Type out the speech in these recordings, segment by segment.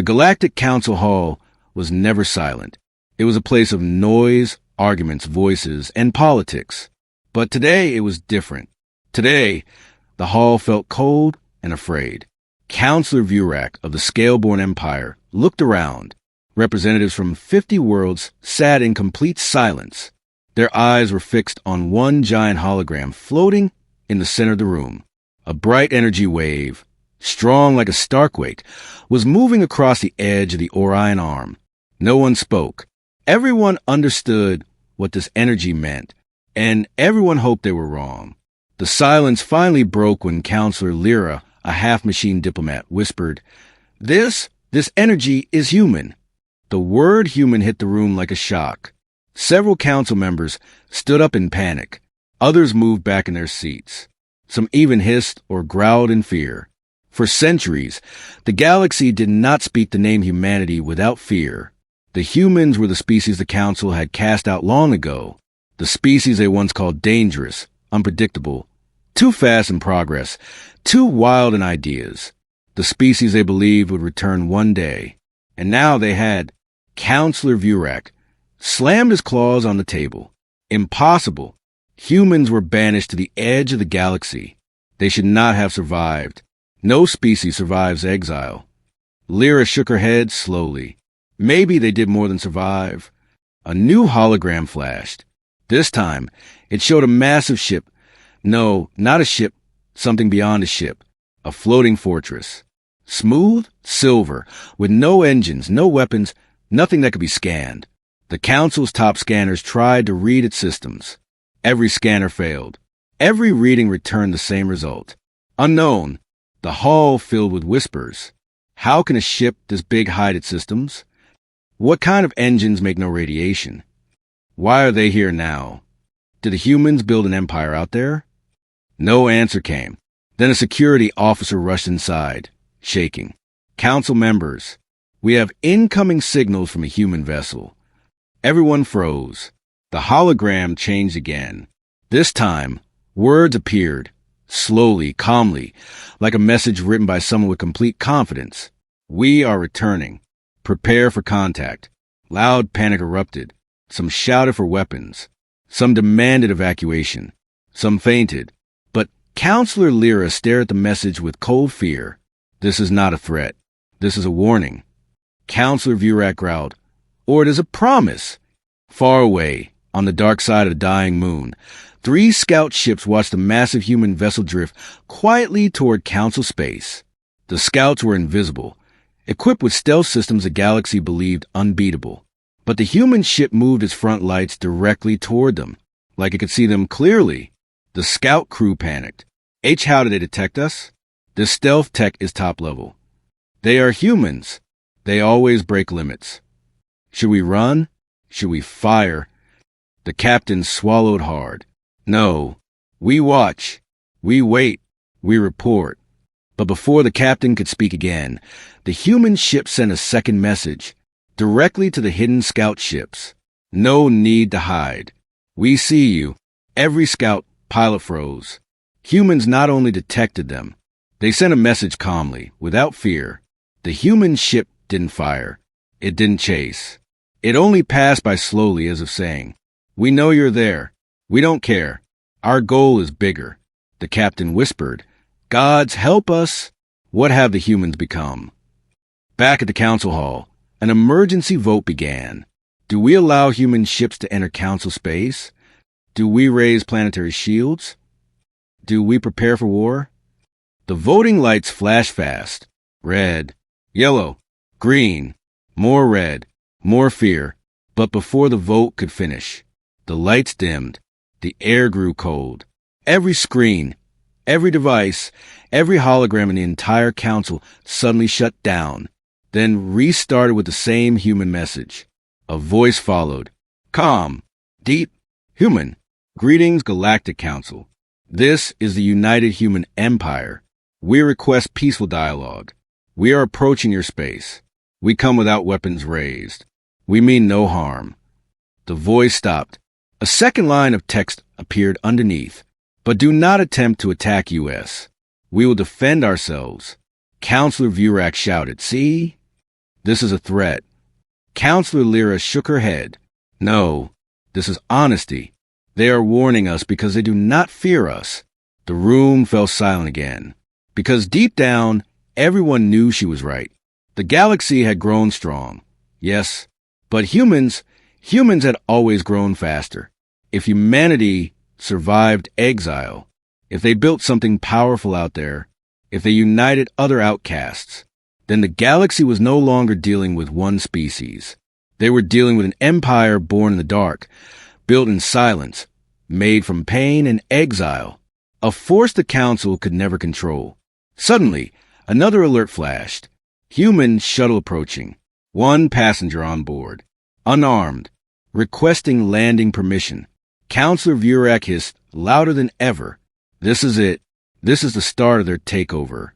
The Galactic Council Hall was never silent. It was a place of noise, arguments, voices, and politics. But today it was different. Today, the hall felt cold and afraid. Counselor Vurak of the Scaleborn Empire looked around. Representatives from 50 worlds sat in complete silence. Their eyes were fixed on one giant hologram floating in the center of the room. A bright energy wave, strong like a starquake, was moving across the edge of the Orion arm. No one spoke. Everyone understood what this energy meant, and everyone hoped they were wrong. The silence finally broke when Counselor Lyra, a half-machine diplomat, whispered, This energy is human." The word human hit the room like a shock. Several council members stood up in panic. Others moved back in their seats. Some even hissed or growled in fear. For centuries, the galaxy did not speak the name humanity without fear. The humans were the species the Council had cast out long ago, the species they once called dangerous, unpredictable, too fast in progress, too wild in ideas, the species they believed would return one day. And now they had Counselor Vurak slammed his claws on the table. Impossible. Humans were banished to the edge of the galaxy. They should not have survived. No species survives exile. Lyra shook her head slowly. Maybe they did more than survive. A new hologram flashed. This time, it showed a massive ship. No, not a ship, something beyond a ship. A floating fortress. Smooth, silver, with no engines, no weapons, nothing that could be scanned. The Council's top scanners tried to read its systems. Every scanner failed. Every reading returned the same result. Unknown. The hall filled with whispers. How can a ship this big hide its systems? What kind of engines make no radiation? Why are they here now? Did the humans build an empire out there? No answer came. Then a security officer rushed inside, shaking. Council members, we have incoming signals from a human vessel. Everyone froze. The hologram changed again. This time, words appeared, slowly, calmly, like a message written by someone with complete confidence. We are returning. Prepare for contact. Loud panic erupted. Some shouted for weapons. Some demanded evacuation. Some fainted. But Counselor Lyra stared at the message with cold fear. This is not a threat. This is a warning. Counselor Vurak growled, or it is a promise. Far away, on the dark side of the dying moon, 3 scout ships watched a massive human vessel drift quietly toward Council space. The scouts were invisible, equipped with stealth systems the galaxy believed unbeatable. But the human ship moved its front lights directly toward them, like it could see them clearly. The scout crew panicked. How did they detect us? This stealth tech is top level. They are humans. They always break limits. Should we run? Should we fire? The captain swallowed hard. No. We watch. We wait. We report. But before the captain could speak again, the human ship sent a second message, directly to the hidden scout ships. No need to hide. We see you. Every scout pilot froze. Humans not only detected them, they sent a message calmly, without fear. The human ship didn't fire. It didn't chase. It only passed by slowly, as if saying, We know you're there. We don't care. Our goal is bigger. The captain whispered, Gods help us. What have the humans become? Back at the council hall, an emergency vote began. Do we allow human ships to enter council space? Do we raise planetary shields? Do we prepare for war? The voting lights flashed fast. Red, yellow, green, more red, more fear. But before the vote could finish, the lights dimmed. The air grew cold. Every screen, every device, every hologram in the entire council suddenly shut down, then restarted with the same human message. A voice followed. Calm, deep, human. Greetings, Galactic Council. This is the United Human Empire. We request peaceful dialogue. We are approaching your space. We come without weapons raised. We mean no harm. The voice stopped. A second line of text appeared underneath. But do not attempt to attack U.S. We will defend ourselves. Counselor Vurak shouted, See? This is a threat. Counselor Lyra shook her head. No, this is honesty. They are warning us because they do not fear us. The room fell silent again, because deep down, everyone knew she was right. The galaxy had grown strong, yes, but humans had always grown faster. If humanity survived exile, if they built something powerful out there, if they united other outcasts, then the galaxy was no longer dealing with one species. They were dealing with an empire born in the dark, built in silence, made from pain and exile, a force the Council could never control. Suddenly, another alert flashed. Human shuttle approaching. One passenger on board. Unarmed. Requesting landing permission. Counselor Vurak hissed louder than ever. This is it. This is the start of their takeover.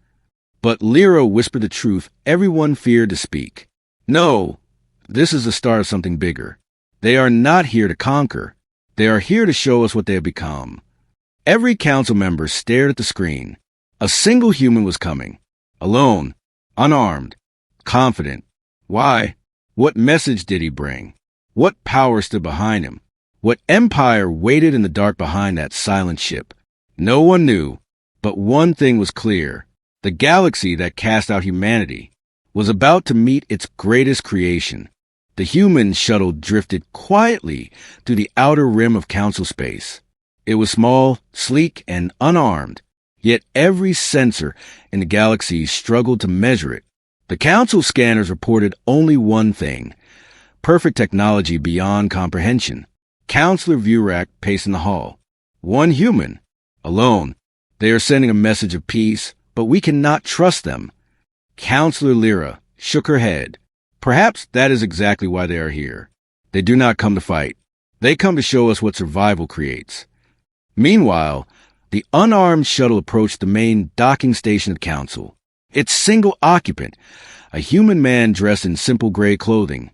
But Lyra whispered the truth everyone feared to speak. No, this is the start of something bigger. They are not here to conquer. They are here to show us what they have become. Every council member stared at the screen. A single human was coming. Alone. Unarmed. Confident. Why? What message did he bring? What power stood behind him? What empire waited in the dark behind that silent ship? No one knew, but one thing was clear. The galaxy that cast out humanity was about to meet its greatest creation. The human shuttle drifted quietly through the outer rim of council space. It was small, sleek, and unarmed, yet every sensor in the galaxy struggled to measure it. The council scanners reported only one thing: perfect technology beyond comprehension. Counselor Vurak paced in the hall. One human. Alone. They are sending a message of peace, but we cannot trust them. Counselor Lyra shook her head. Perhaps that is exactly why they are here. They do not come to fight. They come to show us what survival creates. Meanwhile, the unarmed shuttle approached the main docking station of the Council. Its single occupant, a human man dressed in simple gray clothing,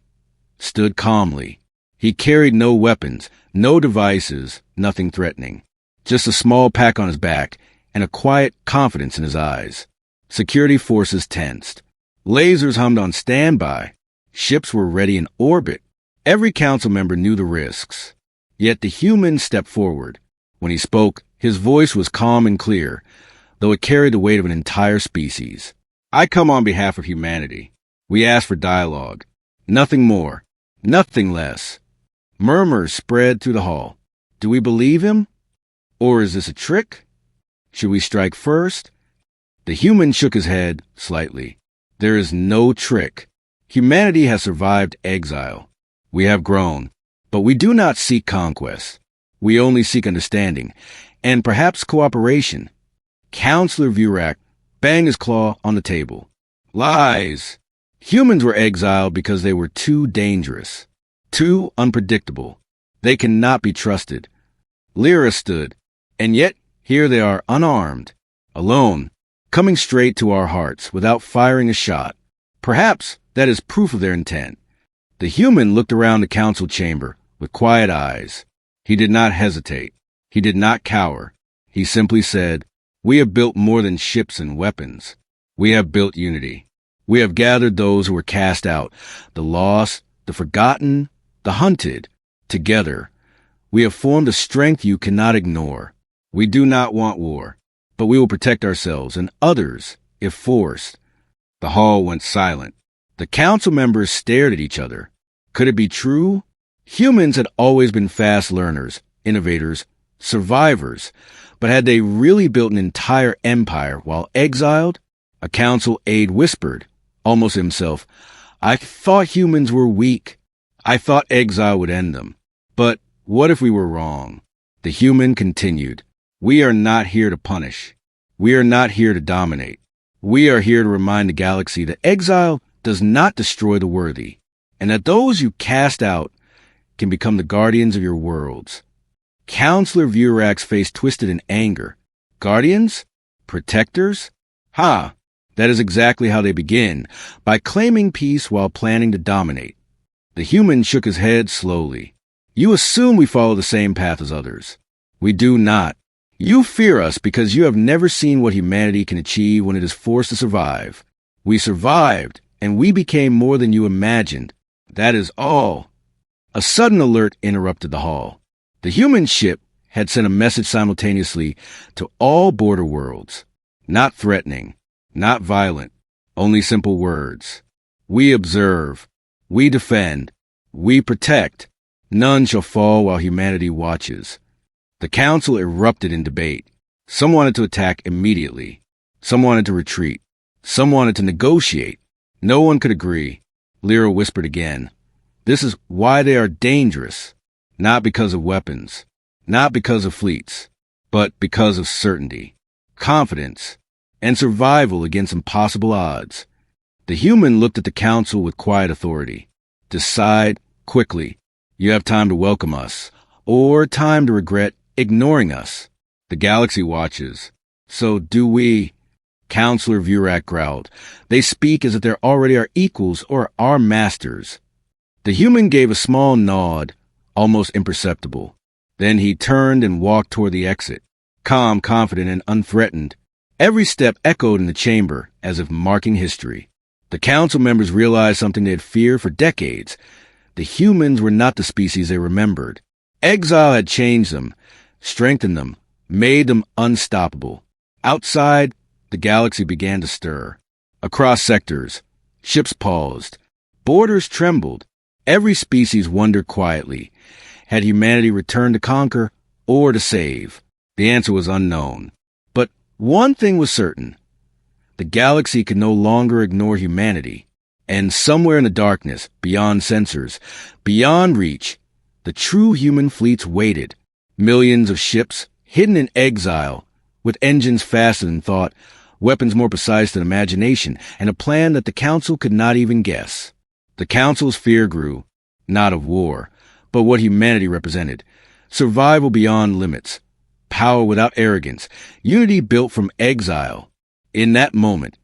stood calmly. He carried no weapons, no devices, nothing threatening. Just a small pack on his back and a quiet confidence in his eyes. Security forces tensed. Lasers hummed on standby. Ships were ready in orbit. Every council member knew the risks. Yet the human stepped forward. When he spoke, his voice was calm and clear, though it carried the weight of an entire species. I come on behalf of humanity. We ask for dialogue. Nothing more. Nothing less. Murmurs spread through the hall. Do we believe him? Or is this a trick? Should we strike first? The human shook his head slightly. There is no trick. Humanity has survived exile. We have grown, but we do not seek conquest. We only seek understanding, and perhaps cooperation. Counselor Vurak banged his claw on the table. Lies! Humans were exiled because they were too dangerous, too unpredictable. They cannot be trusted. Lyra stood, and yet here they are unarmed, alone, coming straight to our hearts without firing a shot. Perhaps that is proof of their intent. The human looked around the council chamber with quiet eyes. He did not hesitate. He did not cower. He simply said, "We have built more than ships and weapons. We have built unity. We have gathered those who were cast out, the lost, the forgotten, the hunted, together. We have formed a strength you cannot ignore. We do not want war, but we will protect ourselves and others if forced." The hall went silent. The council members stared at each other. Could it be true? Humans had always been fast learners, innovators, survivors, but had they really built an entire empire while exiled? A council aide whispered, almost himself, "I thought humans were weak. I thought exile would end them. But what if we were wrong?" The human continued, "We are not here to punish. We are not here to dominate. We are here to remind the galaxy that exile does not destroy the worthy, and that those you cast out can become the guardians of your worlds." Counselor Vurak's face twisted in anger. Guardians? Protectors? Ha! That is exactly how they begin, by claiming peace while planning to dominate. The human shook his head slowly. "You assume we follow the same path as others. We do not. You fear us because you have never seen what humanity can achieve when it is forced to survive. We survived, and we became more than you imagined. That is all." A sudden alert interrupted the hall. The human ship had sent a message simultaneously to all border worlds. Not threatening, not violent, only simple words. "We observe. We defend. We protect. None shall fall while humanity watches." The council erupted in debate. Some wanted to attack immediately. Some wanted to retreat. Some wanted to negotiate. No one could agree. Lyra whispered again. "This is why they are dangerous. Not because of weapons. Not because of fleets. But because of certainty, confidence, and survival against impossible odds." The human looked at the council with quiet authority. "Decide quickly. You have time to welcome us, or time to regret ignoring us. The galaxy watches. So do we." Counselor Vurak growled. "They speak as if they're already our equals or our masters." The human gave a small nod, almost imperceptible. Then he turned and walked toward the exit, calm, confident, and unthreatened. Every step echoed in the chamber, as if marking history. The council members realized something they had feared for decades. The humans were not the species they remembered. Exile had changed them, strengthened them, made them unstoppable. Outside, the galaxy began to stir. Across sectors, ships paused. Borders trembled. Every species wondered quietly. Had humanity returned to conquer or to save? The answer was unknown. But one thing was certain. The galaxy could no longer ignore humanity. And somewhere in the darkness, beyond sensors, beyond reach, the true human fleets waited. Millions of ships, hidden in exile, with engines faster than thought, weapons more precise than imagination, and a plan that the council could not even guess. The council's fear grew, not of war, but what humanity represented. Survival beyond limits, power without arrogance, unity built from exile. In that moment,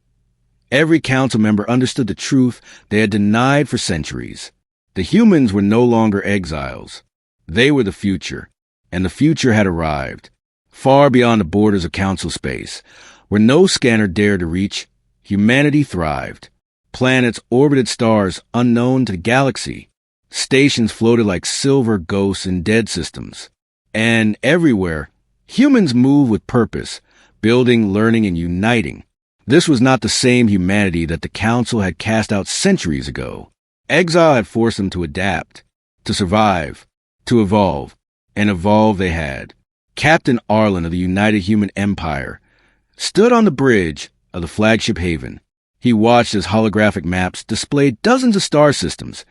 every council member understood the truth they had denied for centuries. The humans were no longer exiles. They were the future, and the future had arrived. Far beyond the borders of council space, where no scanner dared to reach, humanity thrived. Planets orbited stars unknown to the galaxy. Stations floated like silver ghosts in dead systems. And everywhere, humans moved with purpose, building, learning, and uniting. This was not the same humanity that the council had cast out centuries ago. Exile had forced them to adapt, to survive, to evolve, and evolve they had. Captain Arlen of the United Human Empire stood on the bridge of the flagship Haven. He watched as holographic maps displayed dozens of star systems,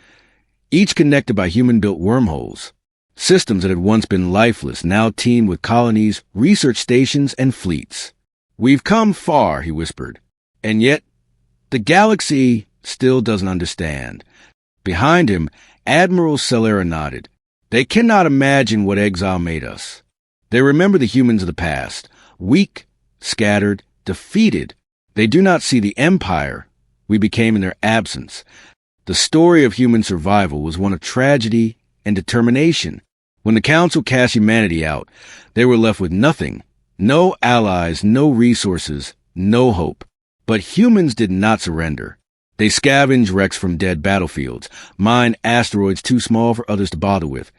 each connected by human-built wormholes. Systems that had once been lifeless now teemed with colonies, research stations, and fleets. "We've come far," he whispered, "and yet the galaxy still doesn't understand." Behind him, Admiral Celera nodded. "They cannot imagine what exile made us. They remember the humans of the past, weak, scattered, defeated. They do not see the empire we became in their absence. The story of human survival was one of tragedy and determination. When the council cast humanity out, they were left with nothing. No allies, no resources, no hope. But humans did not surrender. They scavenged wrecks from dead battlefields, mined asteroids too small for others to bother with,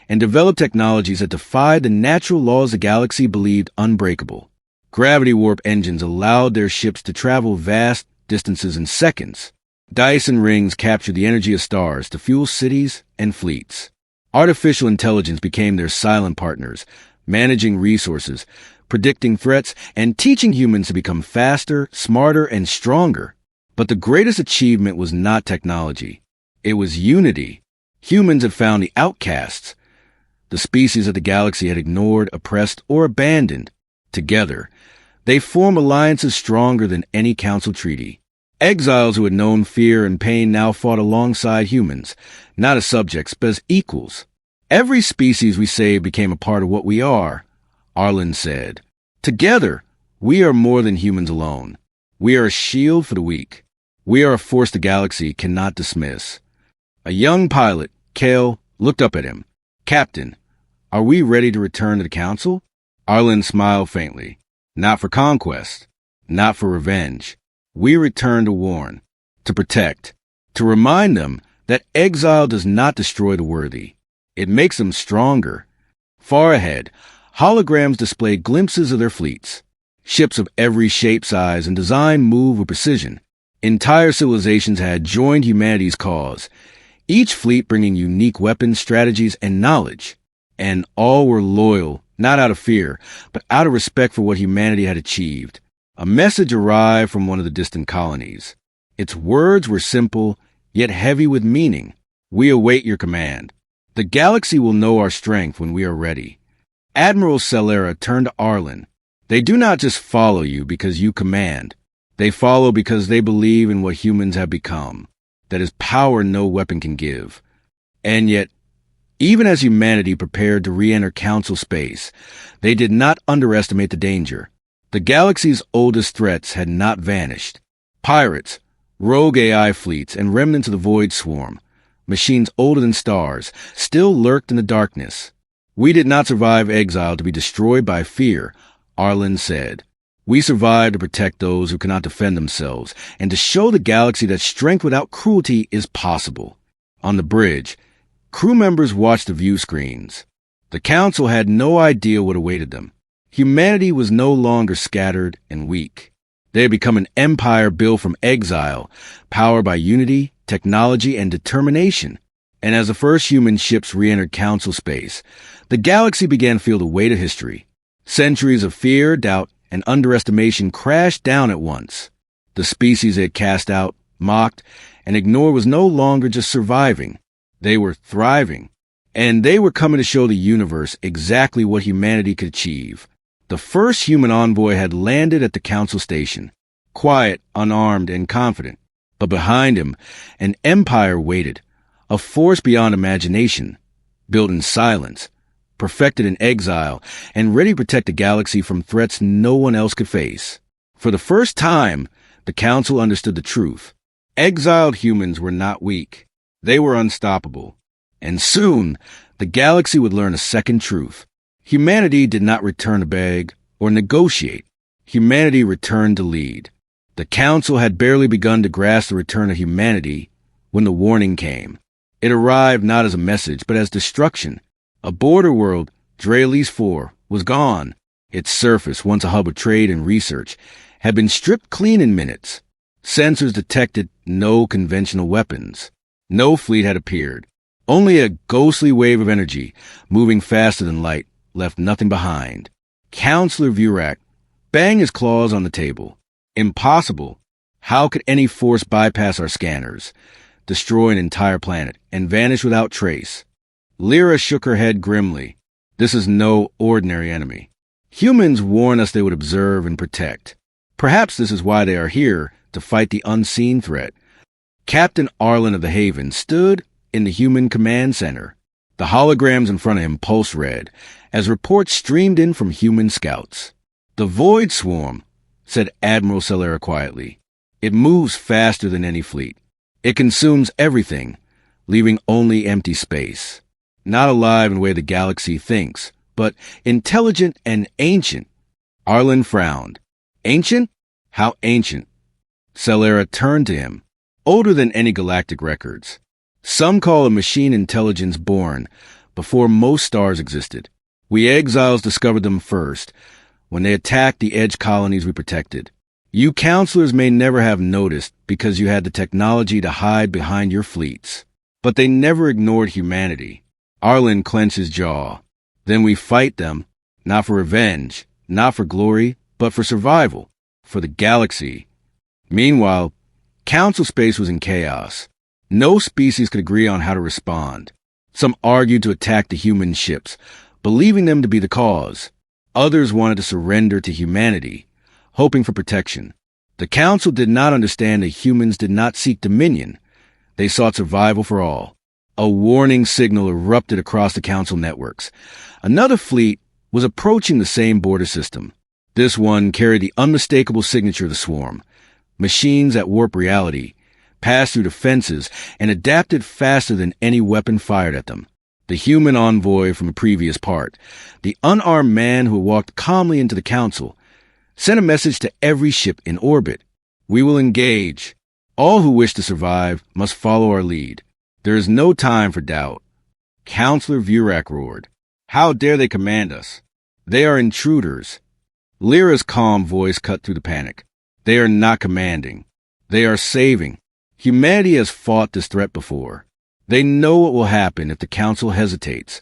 and developed technologies that defied the natural laws the galaxy believed unbreakable. Gravity warp engines allowed their ships to travel vast distances in seconds. Dyson rings captured the energy of stars to fuel cities and fleets. Artificial intelligence became their silent partners, managing resources, predicting threats, and teaching humans to become faster, smarter, and stronger. But the greatest achievement was not technology. It was unity. Humans had found the outcasts, the species that the galaxy had ignored, oppressed, or abandoned. Together, they formed alliances stronger than any council treaty. Exiles who had known fear and pain now fought alongside humans, not as subjects, but as equals. "Every species we saved became a part of what we are," Arlen said. "Together, we are more than humans alone. We are a shield for the weak. We are a force the galaxy cannot dismiss." A young pilot, Kale, looked up at him. "Captain, are we ready to return to the council?" Arlen smiled faintly. "Not for conquest. Not for revenge. We return to warn. to protect, to remind them that exile does not destroy the worthy. It makes them stronger. Far ahead, holograms displayed glimpses of their fleets. Ships of every shape, size, and design moved with precision. Entire civilizations had joined humanity's cause, each fleet bringing unique weapons, strategies, and knowledge. And all were loyal, not out of fear, but out of respect for what humanity had achieved. A message arrived from one of the distant colonies. Its words were simple, yet heavy with meaning. We await your command. The galaxy will know our strength when we are ready. Admiral Celera turned to Arlen. They do not just follow you because you command. They follow because they believe in what humans have become. That is power no weapon can give. And yet, even as humanity prepared to re-enter Council space, they did not underestimate the danger. The galaxy's oldest threats had not vanished. Pirates, rogue AI fleets, and remnants of the Void Swarm, machines older than stars, still lurked in the darkness. We did not survive exile to be destroyed by fear, Arlen said. We survived to protect those who cannot defend themselves, and to show the galaxy that strength without cruelty is possible. On the bridge, crew members watched the view screens. The Council had no idea what awaited them. Humanity was no longer scattered and weak. They had become an empire built from exile, powered by unity, technology, and determination. And as the first human ships re-entered Council space, the galaxy began to feel the weight of history. Centuries of fear, doubt, and underestimation crashed down at once. The species they had cast out, mocked, and ignored was no longer just surviving. They were thriving. And they were coming to show the universe exactly what humanity could achieve. The first human envoy had landed at the Council station, quiet, unarmed, and confident. But behind him, an empire waited, a force beyond imagination, built in silence, perfected in exile, and ready to protect the galaxy from threats no one else could face. For the first time, the Council understood the truth. Exiled humans were not weak. They were unstoppable. And soon, the galaxy would learn a second truth. Humanity did not return to beg or negotiate. Humanity returned to lead. The Council had barely begun to grasp the return of humanity when the warning came. It arrived not as a message, but as destruction. A border world, Draylees 4, was gone. Its surface, once a hub of trade and research, had been stripped clean in minutes. Sensors detected no conventional weapons. No fleet had appeared. Only a ghostly wave of energy, moving faster than light, left nothing behind. Counselor Vurak banged his claws on the table. Impossible. How could any force bypass our scanners, destroy an entire planet, and vanish without trace? Lyra shook her head grimly. This is no ordinary enemy. Humans warn us they would observe and protect. Perhaps this is why they are here, to fight the unseen threat. Captain Arlen of the Haven stood in the human command center. The holograms in front of him pulsed red as reports streamed in from human scouts. The Void Swarm, said Admiral Celera quietly. It moves faster than any fleet. It consumes everything, leaving only empty space. Not alive in the way the galaxy thinks, but intelligent and ancient. Arlen frowned. Ancient? How ancient? Celera turned to him. Older than any galactic records. Some call a machine intelligence born before most stars existed. We exiles discovered them first, when they attacked the edge colonies we protected. You counselors may never have noticed because you had the technology to hide behind your fleets. But they never ignored humanity. Arlen clenched his jaw. Then we fight them, not for revenge, not for glory, but for survival, for the galaxy. Meanwhile, Council space was in chaos. No species could agree on how to respond. Some argued to attack the human ships, believing them to be the cause. Others wanted to surrender to humanity, hoping for protection. The Council did not understand that humans did not seek dominion. They sought survival for all. A warning signal erupted across the Council networks. Another fleet was approaching the same border system. This one carried the unmistakable signature of the swarm. Machines that warp reality, passed through defenses, and adapted faster than any weapon fired at them. The human envoy from the previous part, the unarmed man who walked calmly into the Council, sent a message to every ship in orbit. We will engage. All who wish to survive must follow our lead. There is no time for doubt. Counselor Vurak roared. How dare they command us? They are intruders. Lyra's calm voice cut through the panic. They are not commanding. They are saving. Humanity has fought this threat before. They know what will happen if the Council hesitates.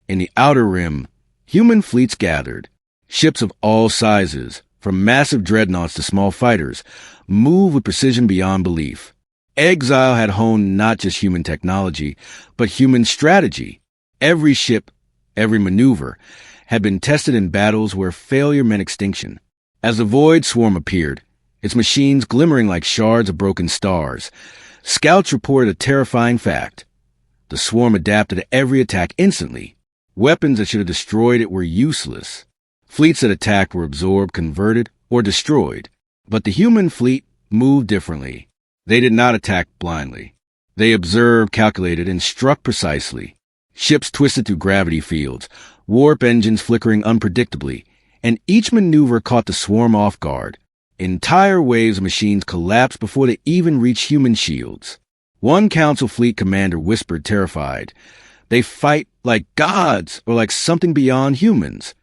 In the Outer Rim, human fleets gathered. Ships of all sizes, from massive dreadnoughts to small fighters, moved with precision beyond belief. Exile had honed not just human technology, but human strategy. Every ship, every maneuver, had been tested in battles where failure meant extinction. As the Void Swarm appeared, its machines glimmering like shards of broken stars, scouts reported a terrifying fact. The swarm adapted to every attack instantly. Weapons that should have destroyed it were useless. Fleets that attacked were absorbed, converted, or destroyed. But the human fleet moved differently. They did not attack blindly. They observed, calculated, and struck precisely. Ships twisted through gravity fields, warp engines flickering unpredictably, and each maneuver caught the swarm off guard. Entire waves of machines collapsed before they even reached human shields. One Council fleet commander whispered, terrified, "They fight like gods or like something beyond humans."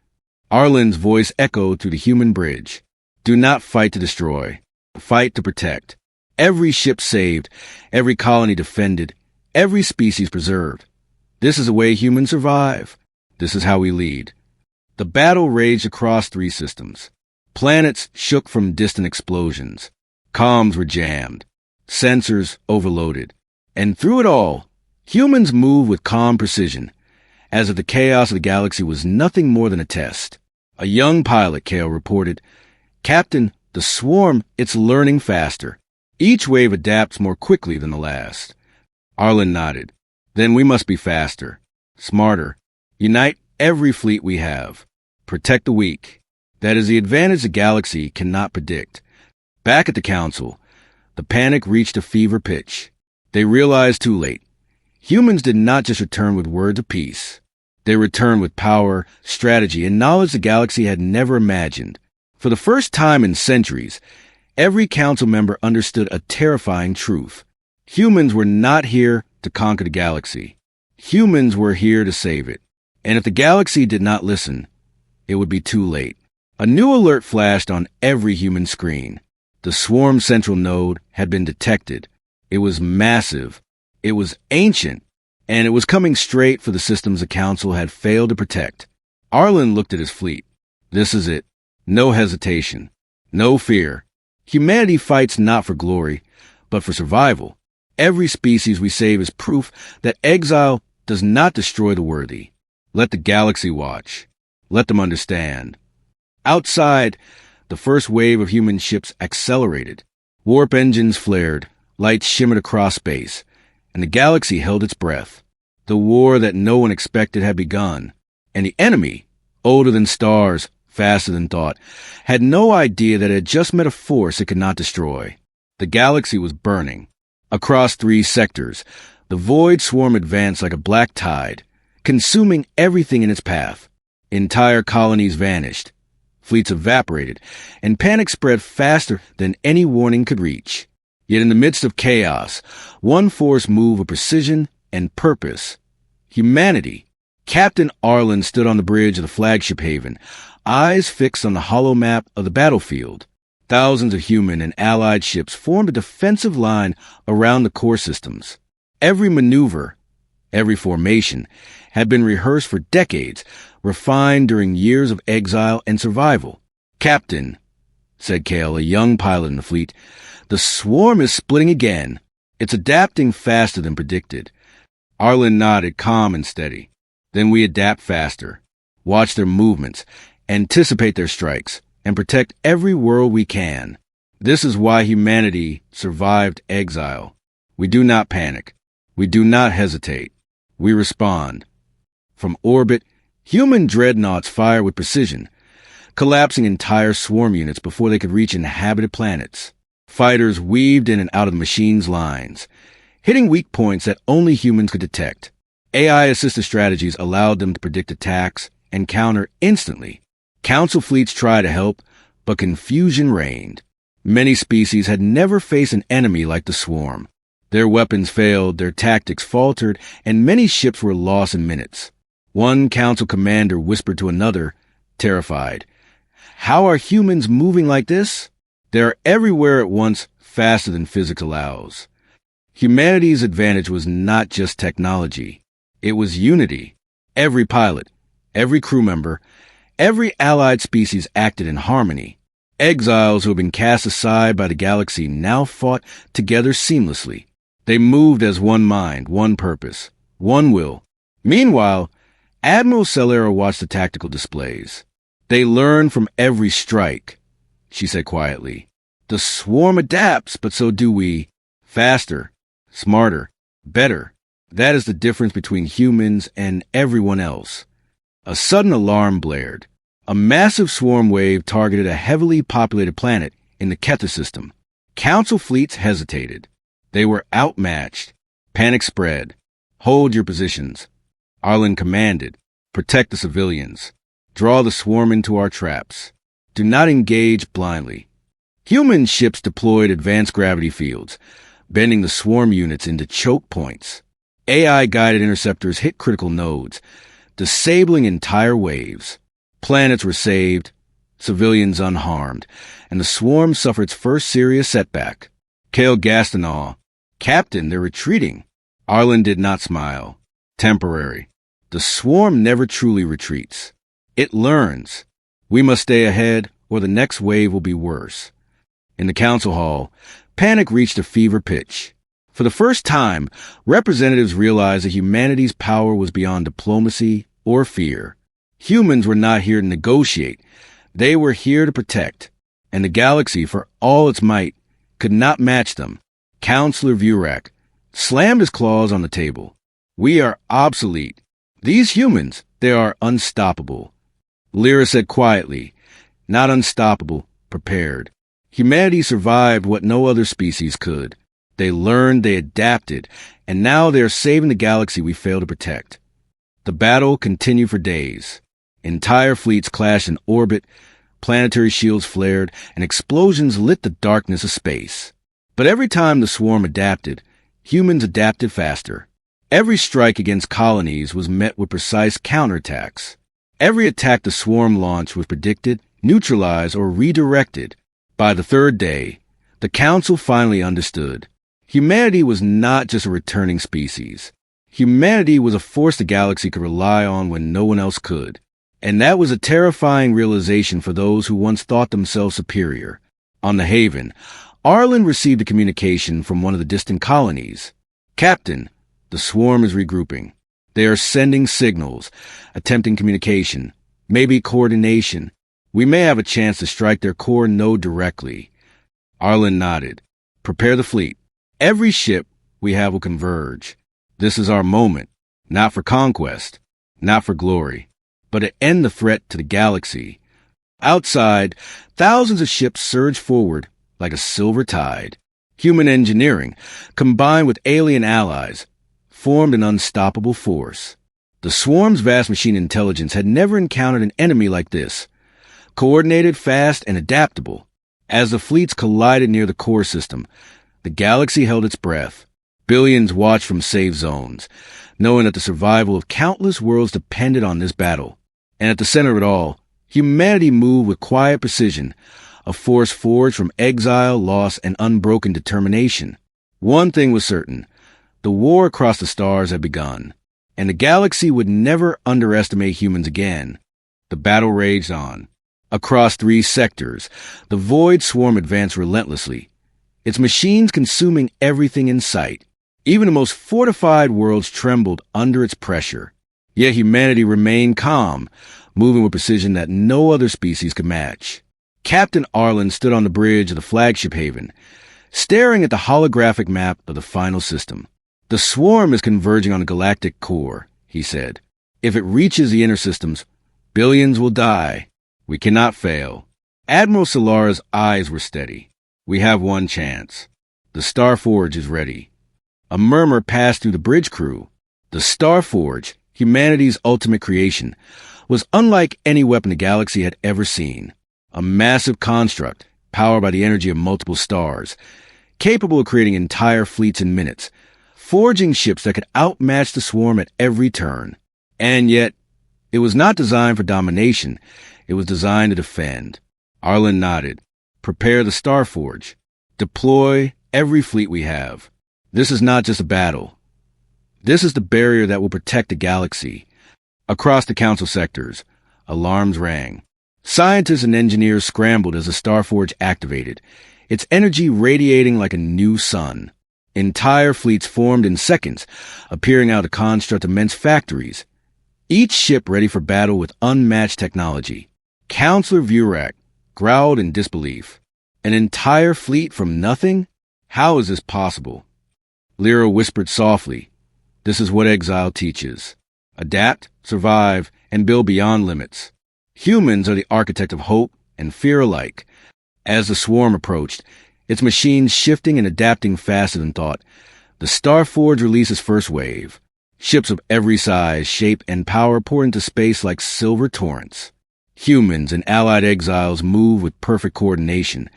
Arlen's voice echoed through the human bridge. "Do not fight to destroy. Fight to protect." Every ship saved, every colony defended, every species preserved. This is the way humans survive. This is how we lead. The battle raged across 3 systems. Planets shook from distant explosions. Comms were jammed. Sensors overloaded. And through it all, humans moved with calm precision, as if the chaos of the galaxy was nothing more than a test. A young pilot, Kale reported, "Captain, the swarm, it's learning faster. Each wave adapts more quickly than the last." Arlen nodded. "Then we must be faster, smarter. Unite every fleet we have. Protect the weak. That is the advantage the galaxy cannot predict." Back at the Council, the panic reached a fever pitch. They realized too late. Humans did not just return with words of peace. They returned with power, strategy, and knowledge the galaxy had never imagined. For the first time in centuries, every Council member understood a terrifying truth. Humans were not here to conquer the galaxy. Humans were here to save it. And if the galaxy did not listen, it would be too late. A new alert flashed on every human screen. The swarm central node had been detected. It was massive. It was ancient. And it was coming straight for the systems the Council had failed to protect. Arlen looked at his fleet. This is it. No hesitation. No fear. Humanity fights not for glory, but for survival. Every species we save is proof that exile does not destroy the worthy. Let the galaxy watch. Let them understand. Outside, the first wave of human ships accelerated. Warp engines flared, lights shimmered across space, and the galaxy held its breath. The war that no one expected had begun, and the enemy, older than stars, faster than thought, had no idea that it had just met a force it could not destroy. The galaxy was burning. Across 3 sectors, the Void Swarm advanced like a black tide, consuming everything in its path. Entire colonies vanished. Fleets evaporated, and panic spread faster than any warning could reach. Yet in the midst of chaos, one force moved with precision and purpose. Humanity. Captain Arlen stood on the bridge of the flagship haven, eyes fixed on the hollow map of the battlefield. Thousands of human and allied ships formed a defensive line around the core systems. Every maneuver, every formation, had been rehearsed for decades, refined during years of exile and survival. "Captain," said Kale, a young pilot in the fleet, "the swarm is splitting again. It's adapting faster than predicted." Arlen nodded, calm and steady. "Then we adapt faster, watch their movements, anticipate their strikes, and protect every world we can. This is why humanity survived exile. We do not panic. We do not hesitate. We respond." From orbit, human dreadnoughts fired with precision, collapsing entire swarm units before they could reach inhabited planets. Fighters weaved in and out of the machine's lines, hitting weak points that only humans could detect. AI-assisted strategies allowed them to predict attacks and counter instantly. Council fleets tried to help, but confusion reigned. Many species had never faced an enemy like the swarm. Their weapons failed, their tactics faltered, and many ships were lost in minutes. One council commander whispered to another, terrified, "How are humans moving like this? They're everywhere at once, faster than physics allows." Humanity's advantage was not just technology. It was unity. Every pilot, every crew member, every allied species acted in harmony. Exiles who had been cast aside by the galaxy now fought together seamlessly. They moved as one mind, one purpose, one will. Meanwhile, Admiral Celera watched the tactical displays. "They learn from every strike," she said quietly. "The swarm adapts, but so do we. Faster, smarter, better. That is the difference between humans and everyone else." A sudden alarm blared. A massive swarm wave targeted a heavily populated planet in the Kether system. Council fleets hesitated. They were outmatched. Panic spread. "Hold your positions." Arlen commanded. "Protect the civilians. Draw the swarm into our traps. Do not engage blindly." Human ships deployed advanced gravity fields, bending the swarm units into choke points. AI-guided interceptors hit critical nodes, disabling entire waves. Planets were saved, civilians unharmed, and the swarm suffered its first serious setback. Kale gasped in awe. "Captain, they're retreating." Arlen did not smile. "Temporary. The swarm never truly retreats. It learns. We must stay ahead, or the next wave will be worse." In the council hall, panic reached a fever pitch. For the first time, representatives realized that humanity's power was beyond diplomacy or fear. Humans were not here to negotiate. They were here to protect. And the galaxy, for all its might, could not match them. Counselor Vurak slammed his claws on the table. "We are obsolete. These humans, they are unstoppable." Lyra said quietly, "Not unstoppable, prepared." Humanity survived what no other species could. They learned, they adapted, and now they are saving the galaxy we failed to protect. The battle continued for days. Entire fleets clashed in orbit, planetary shields flared, and explosions lit the darkness of space. But every time the swarm adapted, humans adapted faster. Every strike against colonies was met with precise counterattacks. Every attack the swarm launched was predicted, neutralized, or redirected. By the third day, the Council finally understood. Humanity was not just a returning species. Humanity was a force the galaxy could rely on when no one else could. And that was a terrifying realization for those who once thought themselves superior. On the Haven, Arlen received a communication from one of the distant colonies. "Captain, the swarm is regrouping. They are sending signals, attempting communication, maybe coordination. We may have a chance to strike their core node directly." Arlen nodded. "Prepare the fleet. Every ship we have will converge. This is our moment, not for conquest, not for glory, but to end the threat to the galaxy." Outside, thousands of ships surged forward like a silver tide. Human engineering, combined with alien allies, formed an unstoppable force. The swarm's vast machine intelligence had never encountered an enemy like this. Coordinated, fast, and adaptable. As the fleets collided near the core system, the galaxy held its breath. Billions watched from safe zones, knowing that the survival of countless worlds depended on this battle. And at the center of it all, humanity moved with quiet precision, a force forged from exile, loss, and unbroken determination. One thing was certain: the war across the stars had begun, and the galaxy would never underestimate humans again. The battle raged on. Across 3 sectors, the void swarm advanced relentlessly, its machines consuming everything in sight. Even the most fortified worlds trembled under its pressure. Yet humanity remained calm, moving with precision that no other species could match. Captain Arlen stood on the bridge of the flagship Haven, staring at the holographic map of the final system. "The swarm is converging on the galactic core," he said. "If it reaches the inner systems, billions will die. We cannot fail." Admiral Solara's eyes were steady. "We have one chance. The Starforge is ready." A murmur passed through the bridge crew. The Starforge, humanity's ultimate creation, was unlike any weapon the galaxy had ever seen. A massive construct, powered by the energy of multiple stars, capable of creating entire fleets in minutes, forging ships that could outmatch the swarm at every turn. And yet, it was not designed for domination. It was designed to defend. Arlen nodded. Prepare the Starforge. Deploy every fleet we have. This is not just a battle. This is the barrier that will protect the galaxy. Across the council sectors, alarms rang. Scientists and engineers scrambled as the Starforge activated, its energy radiating like a new sun. Entire fleets formed in seconds, appearing out to construct immense factories, each ship ready for battle with unmatched technology. Counselor Vurak growled in disbelief. An entire fleet from nothing? How is this possible? Lyra whispered softly. This is what Exile teaches. Adapt, survive, and build beyond limits. Humans are the architect of hope and fear alike. As the swarm approached, its machines shifting and adapting faster than thought, the Starforge released its first wave. Ships of every size, shape, and power poured into space like silver torrents. Humans and allied exiles moved with perfect coordination,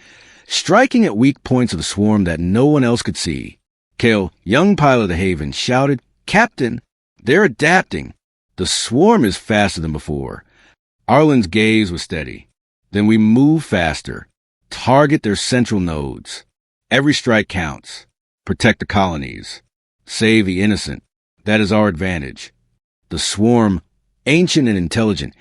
striking at weak points of the swarm that no one else could see. Kale, young pilot of the Haven, shouted, "Captain, they're adapting. The swarm is faster than before." Arlen's gaze was steady. Then we move faster. Target their central nodes. Every strike counts. Protect the colonies. Save the innocent. That is our advantage. The swarm, ancient and intelligent,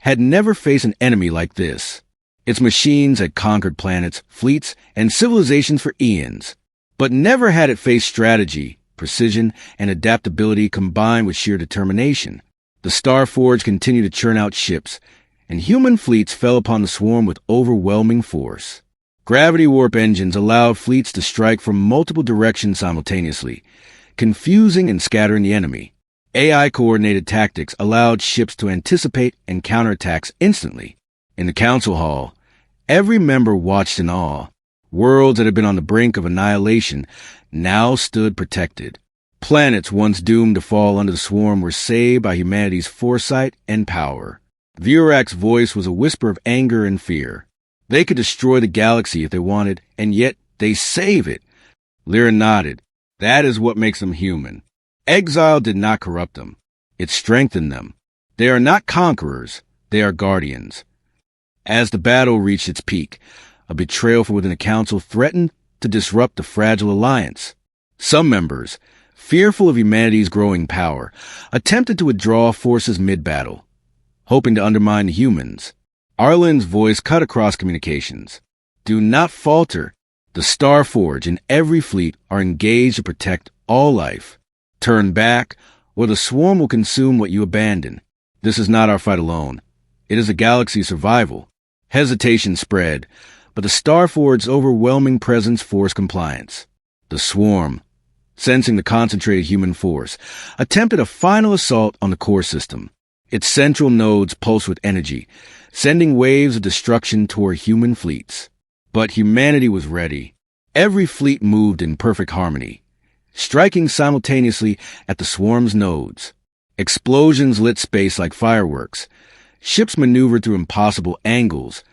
had never faced an enemy like this. Its machines had conquered planets, fleets, and civilizations for eons, but never had it faced strategy, precision, and adaptability combined with sheer determination. The Starforge continued to churn out ships, and human fleets fell upon the swarm with overwhelming force. Gravity warp engines allowed fleets to strike from multiple directions simultaneously, confusing and scattering the enemy. AI-coordinated tactics allowed ships to anticipate and counterattacks instantly. In the council hall, every member watched in awe. Worlds that had been on the brink of annihilation now stood protected. Planets once doomed to fall under the swarm were saved by humanity's foresight and power. Vurak's voice was a whisper of anger and fear. They could destroy the galaxy if they wanted, and yet they save it. Lyra nodded. That is what makes them human. Exile did not corrupt them. It strengthened them. They are not conquerors. They are guardians. As the battle reached its peak, a betrayal from within the council threatened to disrupt the fragile alliance. Some members, fearful of humanity's growing power, attempted to withdraw forces mid-battle, hoping to undermine the humans. Arlen's voice cut across communications. Do not falter. The Starforge and every fleet are engaged to protect all life. Turn back, or the swarm will consume what you abandon. This is not our fight alone. It is the galaxy's survival. Hesitation spread, but the Starforge's overwhelming presence forced compliance. The swarm, sensing the concentrated human force, attempted a final assault on the core system. Its central nodes pulsed with energy, sending waves of destruction toward human fleets. But humanity was ready. Every fleet moved in perfect harmony, striking simultaneously at the swarm's nodes. Explosions lit space like fireworks. Ships maneuvered through impossible angles,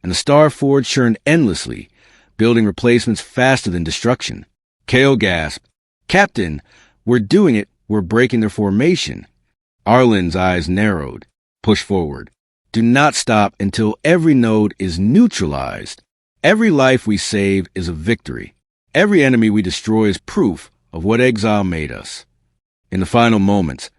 and the Starforge churned endlessly, building replacements faster than destruction. Kale gasped, "Captain, we're doing it. We're breaking their formation." Arlen's eyes narrowed. Push forward. Do not stop until every node is neutralized. Every life we save is a victory. Every enemy we destroy is proof of what Exile made us. In the final moments,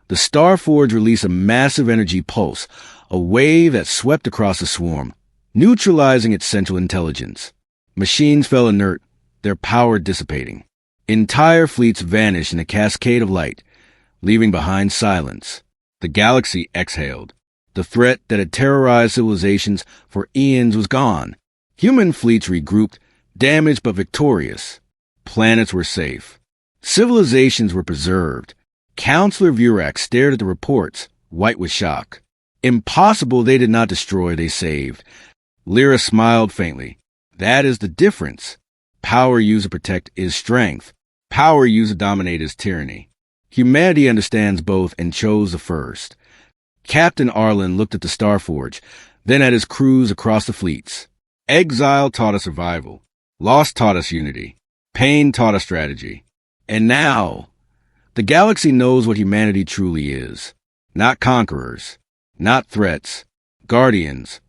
the Starforge released a massive energy pulse, a wave that swept across the swarm, neutralizing its central intelligence. Machines fell inert, their power dissipating. Entire fleets vanished in a cascade of light, leaving behind silence. The galaxy exhaled. The threat that had terrorized civilizations for eons was gone. Human fleets regrouped, damaged but victorious. Planets were safe. Civilizations were preserved. Counselor Vurak stared at the reports, white with shock. Impossible they did not destroy, they saved. Lyra smiled faintly. That is the difference. Power used to protect is strength. Power used to dominate is tyranny. Humanity understands both and chose the first. Captain Arlen looked at the Starforge, then at his crews across the fleets. Exile taught us survival. Loss taught us unity. Pain taught us strategy. And now, the galaxy knows what humanity truly is. Not conquerors. Not threats. Guardians.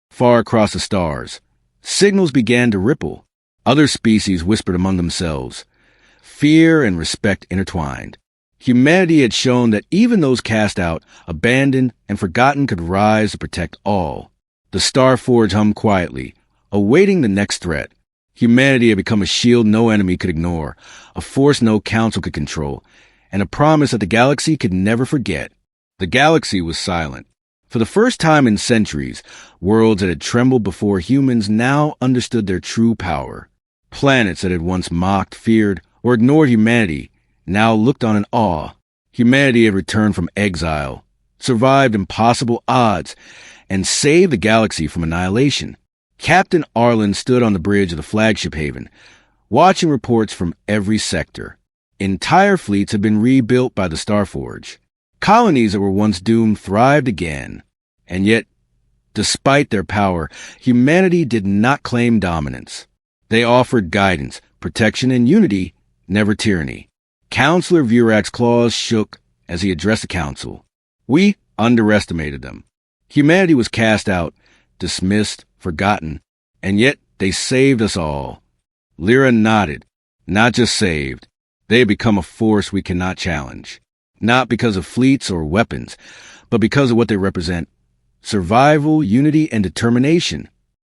Far across the stars, signals began to ripple. Other species whispered among themselves. Fear and respect intertwined. Humanity had shown that even those cast out, abandoned, and forgotten could rise to protect all. The Star Forge hummed quietly, awaiting the next threat. Humanity had become a shield no enemy could ignore, a force no council could control, and a promise that the galaxy could never forget. The galaxy was silent. For the first time in centuries, worlds that had trembled before humans now understood their true power. Planets that had once mocked, feared, or ignored humanity now looked on in awe. Humanity had returned from exile, survived impossible odds, and saved the galaxy from annihilation. Captain Arlen stood on the bridge of the flagship haven, watching reports from every sector. Entire fleets had been rebuilt by the Starforge. Colonies that were once doomed thrived again. And yet, despite their power, humanity did not claim dominance. They offered guidance, protection, and unity, never tyranny. Counselor Vurak's claws shook as he addressed the council. We underestimated them. Humanity was cast out, dismissed, forgotten, and yet they saved us all. Lyra nodded. Not just saved. They had become a force we cannot challenge. Not because of fleets or weapons, but because of what they represent. Survival, unity, and determination.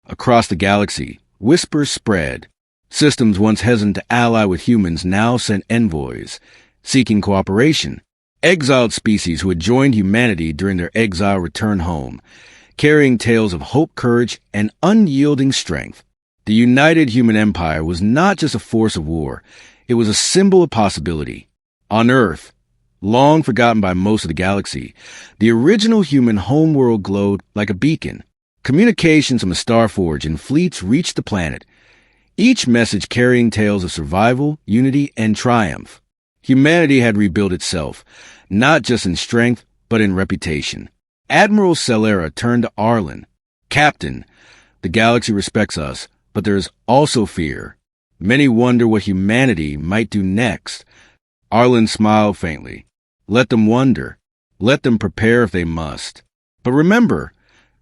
Across the galaxy, whispers spread. Systems once hesitant to ally with humans now sent envoys, seeking cooperation. Exiled species who had joined humanity during their exile returned home, carrying tales of hope, courage, and unyielding strength. The united human empire was not just a force of war. It was a symbol of possibility. On Earth, long forgotten by most of the galaxy, the original human homeworld glowed like a beacon. Communications from the Starforge and fleets reached the planet, each message carrying tales of survival, unity, and triumph. Humanity had rebuilt itself, not just in strength, but in reputation. Admiral Celera turned to Arlen. Captain, the galaxy respects us, but there is also fear. Many wonder what humanity might do next. Arlen smiled faintly. Let them wonder. Let them prepare if they must. But remember,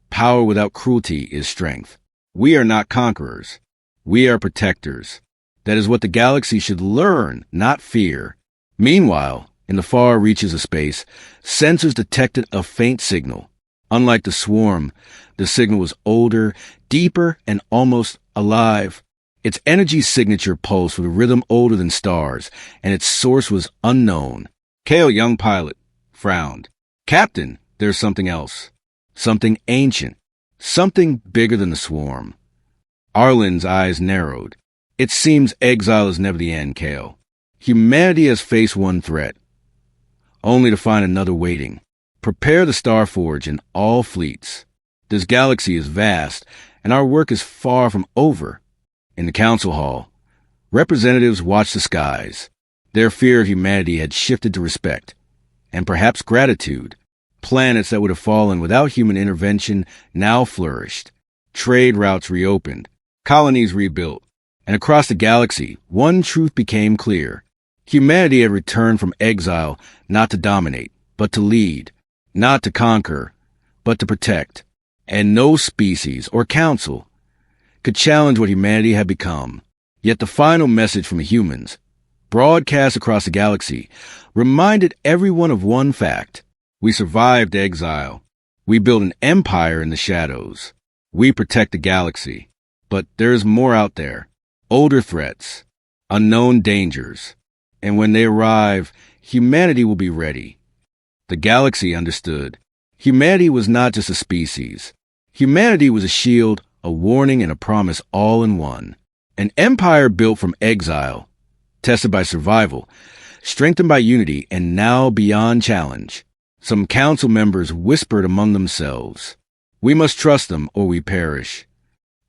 power without cruelty is strength. We are not conquerors. We are protectors. That is what the galaxy should learn, not fear. Meanwhile, in the far reaches of space, sensors detected a faint signal. Unlike the swarm, the signal was older, deeper, and almost alive. Its energy signature pulsed with a rhythm older than stars, and its source was unknown. Kale, young pilot, frowned. Captain, there's something else. Something ancient. Something bigger than the swarm. Arlen's eyes narrowed. It seems exile is never the end, Kale. Humanity has faced one threat, only to find another waiting. Prepare the Starforge and all fleets. This galaxy is vast, and our work is far from over. In the council hall, representatives watched the skies. Their fear of humanity had shifted to respect, and perhaps gratitude. Planets that would have fallen without human intervention now flourished. Trade routes reopened, colonies rebuilt, and across the galaxy, one truth became clear. Humanity had returned from exile not to dominate, but to lead, not to conquer, but to protect. And no species or council could challenge what humanity had become. Yet the final message from the humans, broadcast across the galaxy, reminded everyone of one fact. We survived exile. We built an empire in the shadows. We protect the galaxy. But there's more out there. Older threats, unknown dangers. And when they arrive, humanity will be ready. The galaxy understood. Humanity was not just a species. Humanity was a shield, a warning, and a promise all in one. An empire built from exile, tested by survival, strengthened by unity, and now beyond challenge. Some council members whispered among themselves, "We must trust them or we perish."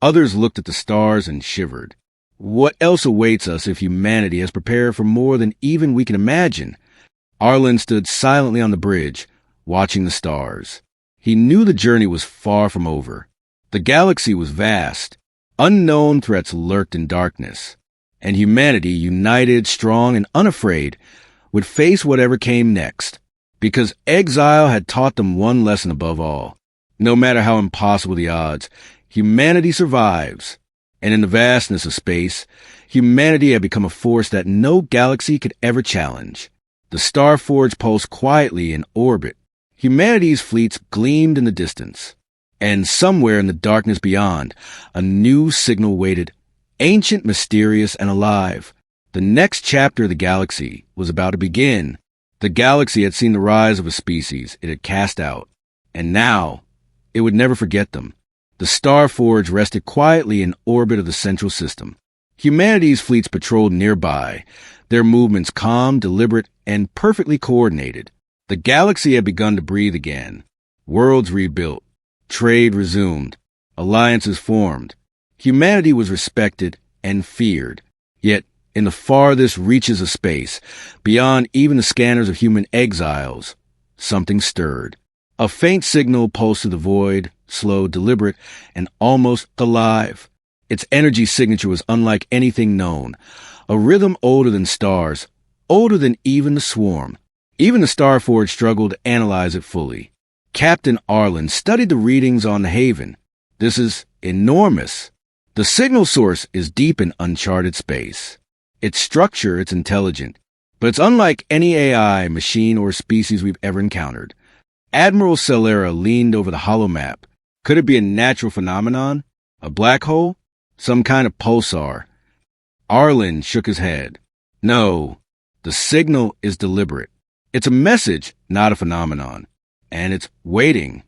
Others looked at the stars and shivered. What else awaits us if humanity has prepared for more than even we can imagine? Arlen stood silently on the bridge, watching the stars. He knew the journey was far from over. The galaxy was vast, Unknown threats lurked in darkness, and humanity, united, strong, and unafraid, would face whatever came next, because exile had taught them one lesson above all. No matter how impossible the odds, humanity survives. And in the vastness of space, humanity had become a force that no galaxy could ever challenge. The Starforge pulsed quietly in orbit. Humanity's fleets gleamed in the distance. And somewhere in the darkness beyond, a new signal waited, ancient, mysterious, and alive. The next chapter of the galaxy was about to begin. The galaxy had seen the rise of a species it had cast out, and now it would never forget them. The Starforge rested quietly in orbit of the central system. Humanity's fleets patrolled nearby, their movements calm, deliberate, and perfectly coordinated. The galaxy had begun to breathe again. Worlds rebuilt. Trade resumed. Alliances formed. Humanity was respected and feared. Yet, in the farthest reaches of space, beyond even the scanners of human exiles, something stirred. A faint signal pulsed through the void, slow, deliberate, and almost alive. Its energy signature was unlike anything known. A rhythm older than stars, older than even the swarm. Even the Starforge struggled to analyze it fully. Captain Arlen studied the readings on the Haven. This is enormous. The signal source is deep in uncharted space. Its structure, it's intelligent, but it's unlike any AI, machine, or species we've ever encountered. Admiral Celera leaned over the holomap. Could it be a natural phenomenon? A black hole? Some kind of pulsar? Arlen shook his head. No, the signal is deliberate. It's a message, not a phenomenon. And it's waiting.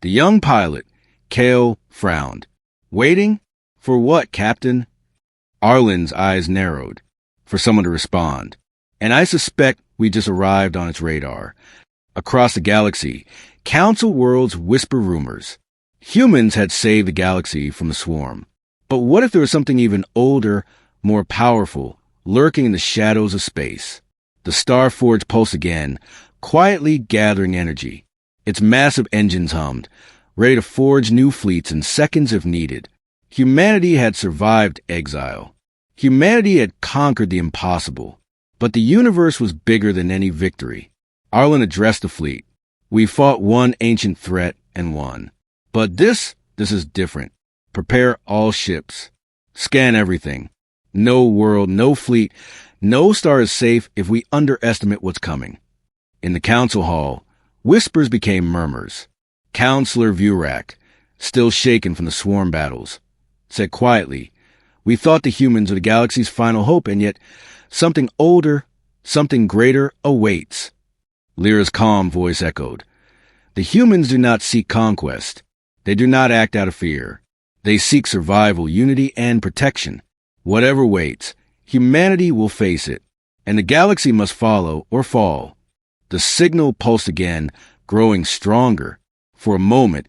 The young pilot, Kale, frowned. Waiting? For what, Captain? Arlen's eyes narrowed. For someone to respond. And I suspect we just arrived on its radar. Across the galaxy, council worlds whisper rumors. Humans had saved the galaxy from the swarm. But what if there was something even older, more powerful, lurking in the shadows of space? The Starforge pulsed again, quietly gathering energy. Its massive engines hummed, ready to forge new fleets in seconds if needed. Humanity had survived exile. Humanity had conquered the impossible. But the universe was bigger than any victory. Arlen addressed the fleet. We fought one ancient threat and won. But this is different. Prepare all ships. Scan everything. No world, no fleet, no star is safe if we underestimate what's coming. In the council hall, whispers became murmurs. Counselor Vurak, still shaken from the swarm battles, said quietly, "We thought the humans were the galaxy's final hope, and yet something older, something greater awaits." Lyra's calm voice echoed. "The humans do not seek conquest. They do not act out of fear. They seek survival, unity, and protection. Whatever waits, humanity will face it, and the galaxy must follow or fall." The signal pulsed again, growing stronger. For a moment,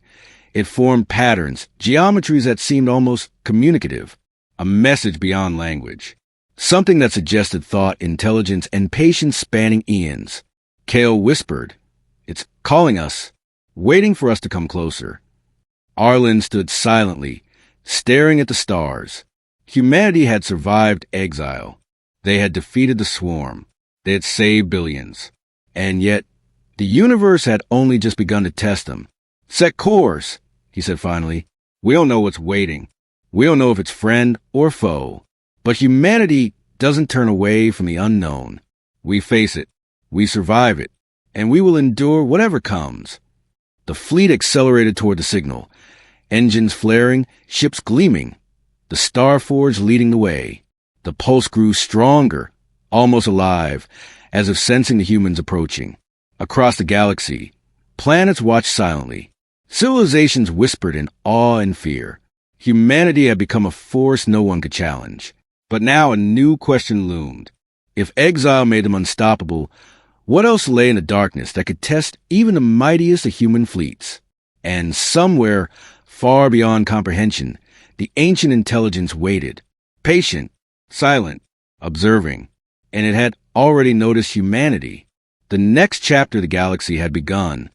it formed patterns, geometries that seemed almost communicative, a message beyond language, something that suggested thought, intelligence, and patience spanning eons. Kale whispered, "It's calling us, waiting for us to come closer." Arlen stood silently, staring at the stars. Humanity had survived exile. They had defeated the swarm. They had saved billions. And yet, the universe had only just begun to test them. "Set course," he said finally. "We don't know what's waiting. We don't know if it's friend or foe. But humanity doesn't turn away from the unknown. We face it. We survive it. And we will endure whatever comes." The fleet accelerated toward the signal. Engines flaring, ships gleaming. The Starforge leading the way. The pulse grew stronger, almost alive, as if sensing the humans approaching. Across the galaxy, planets watched silently. Civilizations whispered in awe and fear. Humanity had become a force no one could challenge. But now a new question loomed. If exile made them unstoppable, what else lay in the darkness that could test even the mightiest of human fleets? And somewhere, far beyond comprehension, the ancient intelligence waited, patient, silent, observing, and it had already noticed humanity. The next chapter of the galaxy had begun.